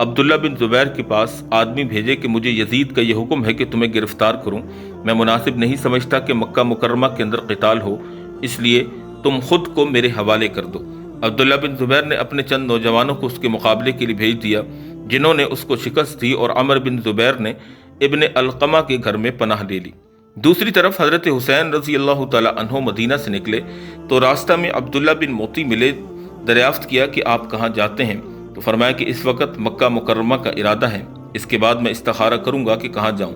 عبداللہ بن زبیر کے پاس آدمی بھیجے کہ مجھے یزید کا یہ حکم ہے کہ تمہیں گرفتار کروں، میں مناسب نہیں سمجھتا کہ مکہ مکرمہ کے اندر قتال ہو، اس لیے تم خود کو میرے حوالے کر دو۔ عبداللہ بن زبیر نے اپنے چند نوجوانوں کو اس کے مقابلے کے لیے بھیج دیا، جنہوں نے اس کو شکست دی، اور عمر بن زبیر نے ابن القمہ کے گھر میں پناہ لے لی۔ دوسری طرف حضرت حسین رضی اللہ تعالی عنہ مدینہ سے نکلے تو راستہ میں عبداللہ بن موتی ملے۔ دریافت کیا کہ آپ کہاں جاتے ہیں؟ تو فرمایا کہ اس وقت مکہ مکرمہ کا ارادہ ہے، اس کے بعد میں استخارہ کروں گا کہ کہاں جاؤں۔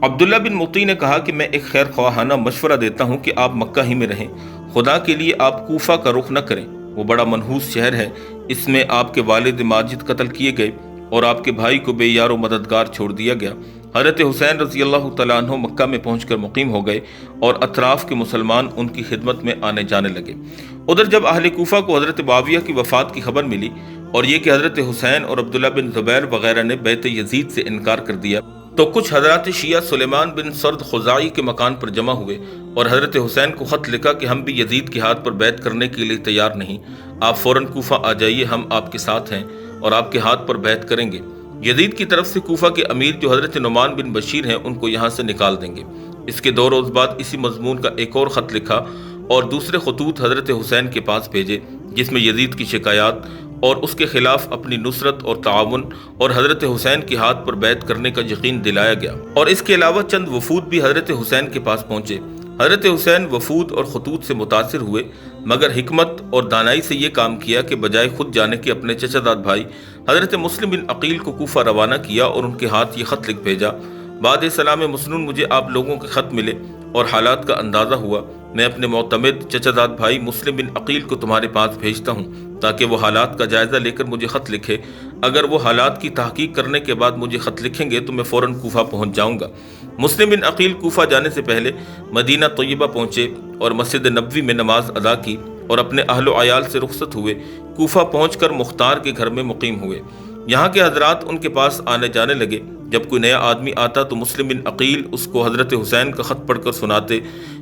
عبداللہ بن موتی نے کہا کہ میں ایک خیر خواہانہ مشورہ دیتا ہوں کہ آپ مکہ ہی میں رہیں، خدا کے لیے آپ کوفہ کا رخ نہ کریں، وہ بڑا منحوس شہر ہے، اس میں آپ کے والد ماجد قتل کیے گئے اور آپ کے بھائی کو بے یار و مددگار چھوڑ دیا گیا۔ حضرت حسین رضی اللہ تعالیٰ عنہ مکہ میں پہنچ کر مقیم ہو گئے اور اطراف کے مسلمان ان کی خدمت میں آنے جانے لگے۔ ادھر جب اہل کوفہ کو حضرت معاویہ کی وفات کی خبر ملی اور یہ کہ حضرت حسین اور عبداللہ بن زبیر وغیرہ نے بیعت یزید سے انکار کر دیا، تو کچھ حضرات شیعہ سلیمان بن سرد خزاعی کے مکان پر جمع ہوئے اور حضرت حسین کو خط لکھا کہ ہم بھی یزید کے ہاتھ پر بیعت کرنے کے لیے تیار نہیں، آپ فوراً کوفہ آ جائیے، ہم آپ کے ساتھ ہیں اور آپ کے ہاتھ پر بیعت کریں گے۔ یزید کی طرف سے کوفہ کے امیر جو حضرت نعمان بن بشیر ہیں ان کو یہاں سے نکال دیں گے۔ اس کے 2 روز بعد اسی مضمون کا ایک اور خط لکھا اور دوسرے خطوط حضرت حسین کے پاس بھیجے، جس میں یزید کی شکایات اور اس کے خلاف اپنی نصرت اور تعاون اور حضرت حسین کے ہاتھ پر بیعت کرنے کا یقین دلایا گیا۔ اور اس کے علاوہ چند وفود بھی حضرت حسین کے پاس پہنچے۔ حضرت حسین وفود اور خطوط سے متاثر ہوئے، مگر حکمت اور دانائی سے یہ کام کیا کہ بجائے خود جانے کے اپنے چچا زاد بھائی حضرت مسلم بن عقیل کو کوفہ روانہ کیا اور ان کے ہاتھ یہ خط لکھ بھیجا: بعد سلام مسنون مجھے آپ لوگوں کے خط ملے اور حالات کا اندازہ ہوا، میں اپنے معتمد چچا زاد بھائی مسلم بن عقیل کو تمہارے پاس بھیجتا ہوں تاکہ وہ حالات کا جائزہ لے کر مجھے خط لکھے، اگر وہ حالات کی تحقیق کرنے کے بعد مجھے خط لکھیں گے تو میں فوراً کوفہ پہنچ جاؤں گا۔ مسلم بن عقیل کوفہ جانے سے پہلے مدینہ طیبہ پہنچے اور مسجد نبوی میں نماز ادا کی اور اپنے اہل و عیال سے رخصت ہوئے۔ کوفہ پہنچ کر مختار کے گھر میں مقیم ہوئے۔ یہاں کے حضرات ان کے پاس آنے جانے لگے۔ جب کوئی نیا آدمی آتا تو مسلم بن عقیل اس کو حضرت حسین کا خط پڑھ کر سناتے،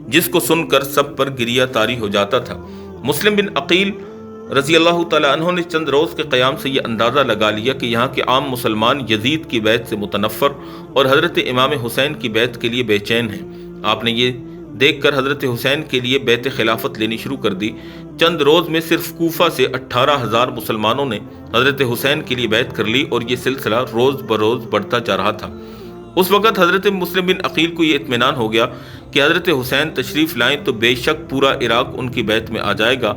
جس کو سن کر سب پر گریہ طاری ہو جاتا تھا۔ مسلم بن عقیل رضی اللہ تعالیٰ عنہ نے چند روز کے قیام سے یہ اندازہ لگا لیا کہ یہاں کے عام مسلمان یزید کی بیعت سے متنفر اور حضرت امام حسین کی بیعت کے لیے بے چین ہیں۔ آپ نے یہ دیکھ کر حضرت حسین کے لیے بیعت خلافت لینی شروع کر دی۔ چند روز میں صرف کوفہ سے 18,000 مسلمانوں نے حضرت حسین کے لیے بیعت کر لی اور یہ سلسلہ روز بروز بڑھتا جا رہا تھا۔ اس وقت حضرت مسلم بن عقیل کو یہ اطمینان ہو گیا کہ حضرت حسین تشریف لائیں تو بے شک پورا عراق ان کی بیعت میں آ جائے گا۔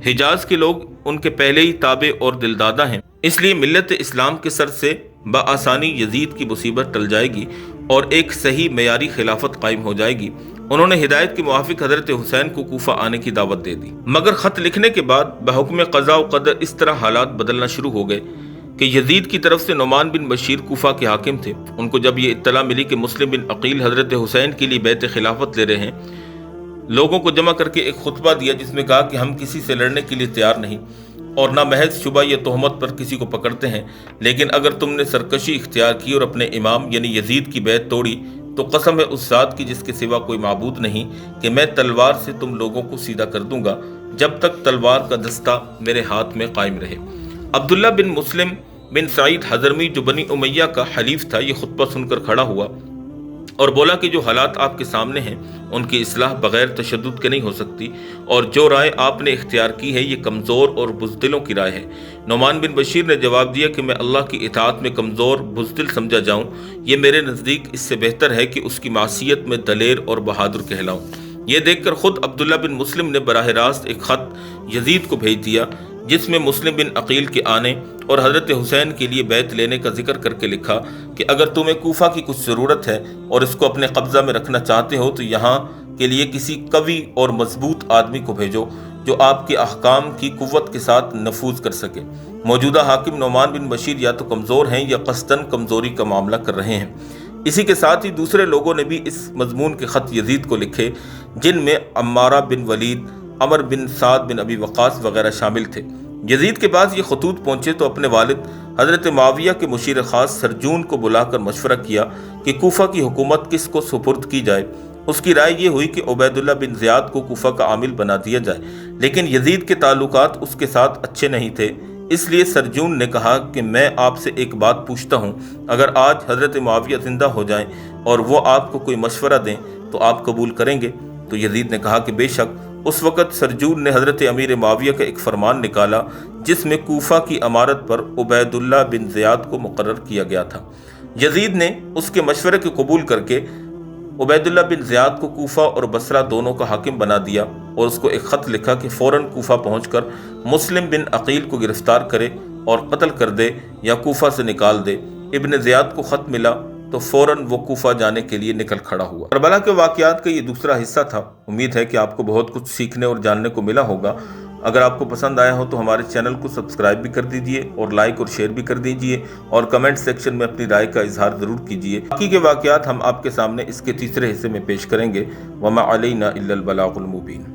حجاز کے لوگ ان کے پہلے ہی تابع اور دلدادہ ہیں، اس لیے ملت اسلام کے سر سے بآسانی یزید کی مصیبت ٹل جائے گی اور ایک صحیح معیاری خلافت قائم ہو جائے گی۔ انہوں نے ہدایت کے موافق حضرت حسین کو کوفہ آنے کی دعوت دے دی، مگر خط لکھنے کے بعد بحکم قضاء و قدر اس طرح حالات بدلنا شروع ہو گئے کہ یزید کی طرف سے نعمان بن بشیر کوفہ کے حاکم تھے۔ ان کو جب یہ اطلاع ملی کہ مسلم بن عقیل حضرت حسین کے لیے بیعت خلافت لے رہے ہیں، لوگوں کو جمع کر کے ایک خطبہ دیا جس میں کہا کہ ہم کسی سے لڑنے کے لیے تیار نہیں اور نہ محض شبہ یا تہمت پر کسی کو پکڑتے ہیں، لیکن اگر تم نے سرکشی اختیار کی اور اپنے امام یعنی یزید کی بیعت توڑی تو قسم ہے اس ذات کی جس کے سوا کوئی معبود نہیں کہ میں تلوار سے تم لوگوں کو سیدھا کر دوں گا جب تک تلوار کا دستہ میرے ہاتھ میں قائم رہے۔ عبداللہ بن مسلم بن سعید حضرمی جو بنی امیہ کا حلیف تھا، یہ خطبہ سن کر کھڑا ہوا اور بولا کہ جو حالات آپ کے سامنے ہیں ان کی اصلاح بغیر تشدد کے نہیں ہو سکتی، اور جو رائے آپ نے اختیار کی ہے یہ کمزور اور بزدلوں کی رائے ہے۔ نعمان بن بشیر نے جواب دیا کہ میں اللہ کی اطاعت میں کمزور بزدل سمجھا جاؤں، یہ میرے نزدیک اس سے بہتر ہے کہ اس کی معصیت میں دلیر اور بہادر کہلاؤں۔ یہ دیکھ کر خود عبداللہ بن مسلم نے براہ راست ایک خط یزید کو بھیج دیا جس میں مسلم بن عقیل کے آنے اور حضرت حسین کے لیے بیعت لینے کا ذکر کر کے لکھا کہ اگر تمہیں کوفہ کی کچھ ضرورت ہے اور اس کو اپنے قبضہ میں رکھنا چاہتے ہو تو یہاں کے لیے کسی قوی اور مضبوط آدمی کو بھیجو جو آپ کے احکام کی قوت کے ساتھ نفوذ کر سکے۔ موجودہ حاکم نعمان بن بشیر یا تو کمزور ہیں یا قصداً کمزوری کا معاملہ کر رہے ہیں۔ اسی کے ساتھ ہی دوسرے لوگوں نے بھی اس مضمون کے خط یزید کو لکھے جن میں عمارہ بن ولید، عمر بن سعد بن ابی وقاص وغیرہ شامل تھے۔ یزید کے پاس یہ خطوط پہنچے تو اپنے والد حضرت معاویہ کے مشیر خاص سرجون کو بلا کر مشورہ کیا کہ کوفہ کی حکومت کس کو سپرد کی جائے۔ اس کی رائے یہ ہوئی کہ عبید اللہ بن زیاد کو کوفہ کا عامل بنا دیا جائے، لیکن یزید کے تعلقات اس کے ساتھ اچھے نہیں تھے، اس لیے سرجون نے کہا کہ میں آپ سے ایک بات پوچھتا ہوں، اگر آج حضرت معاویہ زندہ ہو جائیں اور وہ آپ کو کوئی مشورہ دیں تو آپ قبول کریں گے؟ تو یزید نے کہا کہ بے شک۔ اس وقت سرجون نے حضرت امیر معاویہ کا ایک فرمان نکالا جس میں کوفہ کی امارت پر عبید اللہ بن زیاد کو مقرر کیا گیا تھا۔ یزید نے اس کے مشورے کو قبول کر کے عبید اللہ بن زیاد کو کوفہ اور بصرہ دونوں کا حاکم بنا دیا اور اس کو ایک خط لکھا کہ فوراً کوفہ پہنچ کر مسلم بن عقیل کو گرفتار کرے اور قتل کر دے یا کوفہ سے نکال دے۔ ابن زیاد کو خط ملا تو فوراً وہ کوفہ جانے کے لیے نکل کھڑا ہوا۔ کربلا کے واقعات کا یہ دوسرا حصہ تھا۔ امید ہے کہ آپ کو بہت کچھ سیکھنے اور جاننے کو ملا ہوگا۔ اگر آپ کو پسند آیا ہو تو ہمارے چینل کو سبسکرائب بھی کر دیجئے اور لائک اور شیئر بھی کر دیجئے اور کمنٹ سیکشن میں اپنی رائے کا اظہار ضرور کیجئے۔ باقی کے واقعات ہم آپ کے سامنے اس کے تیسرے حصے میں پیش کریں گے۔ وَمَا عَلَيْنَا إِلَّا الْبَلَاغُ الْمُبِينُ۔